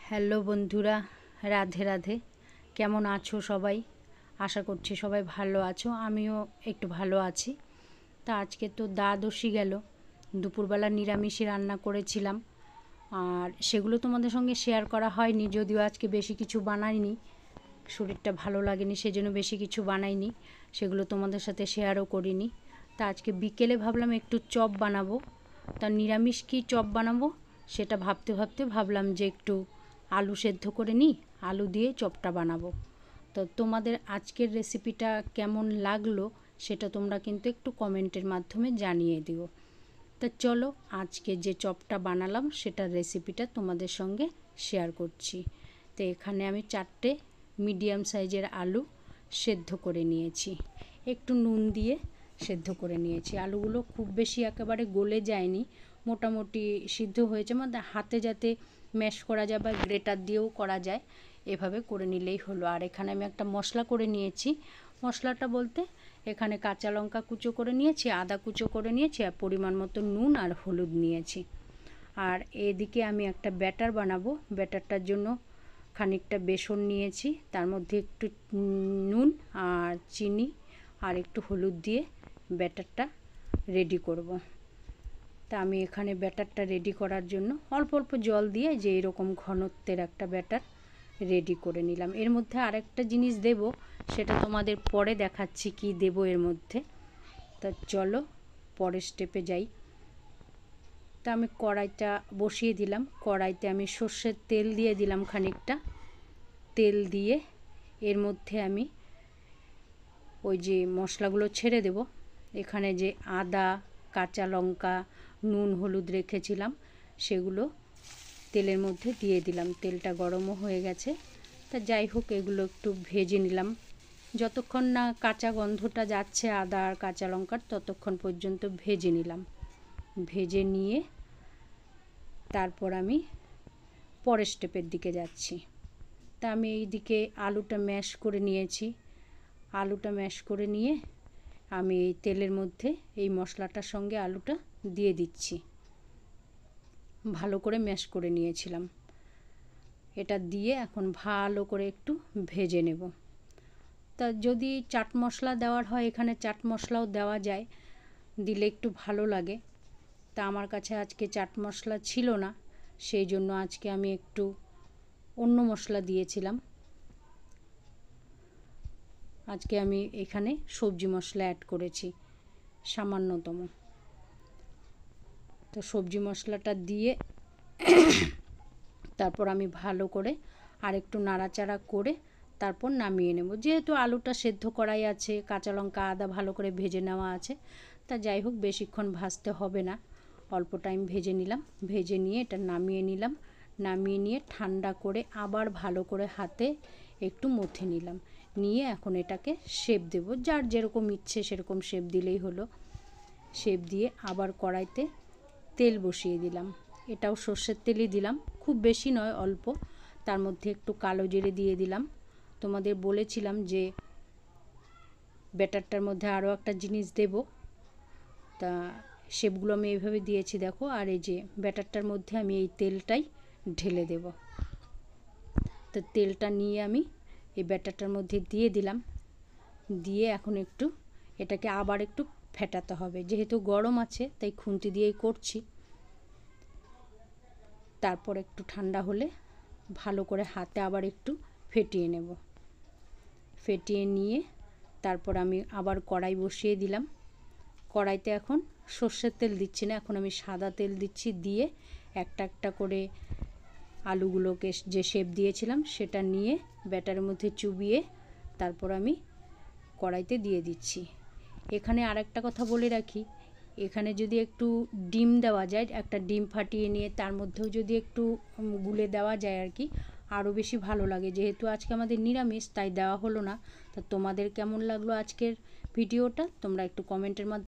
Hello বন্ধুরা, রাধে রাধে। কেমন আছো সবাই? আশা করছি সবাই ভালো আছো, আমিও একটু ভালো আছি। তা আজকে তো দ্বাদশী গেল, দুপুরবেলা নিরামিষই রান্না করেছিলাম, আর সেগুলো তোমাদের সঙ্গে শেয়ার করা হয়নি, যদিও আজকে বেশি কিছু বানাইনি, শরীরটা ভালো লাগেনি সেজন্য বেশি কিছু বানাইনি, সেগুলো তোমাদের সাথে শেয়ারও করিনি। তা আজকে বিকেলে ভাবলাম একটু চপ বানাবো। তা নিরামিষ কি চপ বানাবো সেটা ভাবতে ভাবতে ভাবলাম যে একটু আলু সেদ্ধ করে নিই, আলু দিয়ে চপটা বানাবো। তো তোমাদের আজকের রেসিপিটা কেমন লাগলো সেটা তোমরা কিন্তু একটু কমেন্টের মাধ্যমে জানিয়ে দিও। তা চলো আজকে যে চপটা বানালাম সেটার রেসিপিটা তোমাদের সঙ্গে শেয়ার করছি। তো এখানে আমি 4টে মিডিয়াম সাইজের আলু সেদ্ধ করে নিয়েছি, একটু নুন দিয়ে সেদ্ধ করে নিয়েছি। আলুগুলো খুব বেশি একেবারে গলে যায়নি, মোটামুটি সিদ্ধ হয়েছে, মানে হাতে যাতে ম্যাশ করা যায় বা গ্রেটার দিয়েও করা যায়, এভাবে করে নিলেই হলো। আর এখানে আমি একটা মশলা করে নিয়েছি। মশলাটা বলতে এখানে কাঁচা লঙ্কা কুচো করে নিয়েছি, আদা কুচো করে নিয়েছি, আর পরিমাণ মতো নুন আর হলুদ নিয়েছি। আর এদিকে আমি একটা ব্যাটার বানাবো। ব্যাটারটার জন্য খানিকটা বেসন নিয়েছি, তার মধ্যে একটু নুন আর চিনি আর একটু হলুদ দিয়ে ব্যাটারটা রেডি করব। তা আমি এখানে ব্যাটারটা রেডি করার জন্য অল্প অল্প জল দিয়ে যে এরকম ঘনত্বের একটা ব্যাটার রেডি করে নিলাম। এর মধ্যে আরেকটা জিনিস দেব, সেটা তোমাদের পরে দেখাচ্ছি কি দেব এর মধ্যে। তা চলো পরের স্টেপে যাই। তা আমি কড়াইটা বসিয়ে দিলাম, কড়াইতে আমি সর্ষের তেল দিয়ে দিলাম খানিকটা। তেল দিয়ে এর মধ্যে আমি ওই যে মশলাগুলো ছেড়ে দেব। এখানে যে আদা, কাঁচা লঙ্কা, নুন হলুদ রেখেছিলাম সেগুলো তেলের মধ্যে দিয়ে দিলাম। তেলটা গরমও হয়ে গেছে। তা যাই হোক, এগুলো একটু ভেজে নিলাম, যতক্ষণ না কাঁচা গন্ধটা যাচ্ছে আদা আর কাঁচা লঙ্কার ততক্ষণ পর্যন্ত ভেজে নিলাম। ভেজে নিয়ে তারপর আমি পরের স্টেপের দিকে যাচ্ছি। তা আমি এই দিকে আলুটা ম্যাশ করে নিয়েছি। আলুটা ম্যাশ করে নিয়ে আমি এই তেলের মধ্যে এই মশলাটার সঙ্গে আলুটা দিয়ে দিচ্ছি। ভালো করে ম্যাশ করে নিয়েছিলাম, এটা দিয়ে এখন ভালো করে একটু ভেজে নেব। তা যদি চাট মশলা দেওয়ার হয় এখানে চাট মশলাও দেওয়া যায়, দিলে একটু ভালো লাগে। তা আমার কাছে আজকে চাট মশলা ছিল না, সেই জন্য আজকে আমি একটু অন্য মশলা দিয়েছিলাম। আজকে আমি এখানে সবজি মশলা অ্যাড করেছি সামান্যতম। তো সবজি মশলাটা দিয়ে তারপর আমি ভালো করে আর একটু নাড়াচাড়া করে তারপর নামিয়ে নেব। যেহেতু আলুটা সেদ্ধ করাই আছে, কাঁচা লঙ্কা আদা ভালো করে ভেজে নেওয়া আছে, তা যাই হোক বেশিক্ষণ ভাজতে হবে না, অল্প টাইম ভেজে নিলাম। ভেজে নিয়ে এটা নামিয়ে নিলাম। নামিয়ে নিয়ে ঠান্ডা করে আবার ভালো করে হাতে একটু মথে নিলাম। নিয়ে এখন এটাকে শেপ দেব, যার যেরকম ইচ্ছে সেরকম শেপ দিলেই হলো। শেপ দিয়ে আবার কড়াইতে তেল বসিয়ে দিলাম, এটাও সর্ষের তেলই দিলাম, খুব বেশি নয় অল্প। তার মধ্যে একটু কালো জিরে দিয়ে দিলাম। তোমাদের বলেছিলাম যে ব্যাটারটার মধ্যে আরও একটা জিনিস দেব, তা শেপগুলো আমি এইভাবে দিয়েছি দেখো। আর এই যে ব্যাটারটার মধ্যে আমি এই তেলটাই ঢেলে দেব। তো তেলটা নিয়ে আমি এই ব্যাটারটার মধ্যে দিয়ে দিলাম। দিয়ে এখন একটু এটাকে আবার একটু ফেটাতে হবে, যেহেতু গরম আছে তাই খুন্তি দিয়েই করছি। তারপর একটু ঠান্ডা হলে ভালো করে হাতে আবার একটু ফেটিয়ে নেব। ফেটিয়ে নিয়ে তারপর আমি আবার কড়াই বসিয়ে দিলাম। কড়াইতে এখন সর্ষের তেল দিচ্ছি না, এখন আমি সাদা তেল দিচ্ছি। দিয়ে একটা একটা করে আলুগুলোকে যে শেপ দিয়েছিলাম সেটা নিয়ে ব্যাটারের মধ্যে চুবিয়ে তারপর আমি কড়াইতে দিয়ে দিচ্ছি। এখানে আরেকটা কথা বলে রাখি, এখানে যদি একটু ডিম দেওয়া যায়, একটা ডিম ফাটিয়ে নিয়ে তার মধ্যেও যদি একটু গুলে দেওয়া যায় আর কি, আরও বেশি ভালো লাগে। যেহেতু আজকে আমাদের নিরামিষ তাই দেওয়া হলো না। তা তোমাদের কেমন লাগলো আজকের ভিডিওটা তোমরা একটু কমেন্টের মাধ্যমে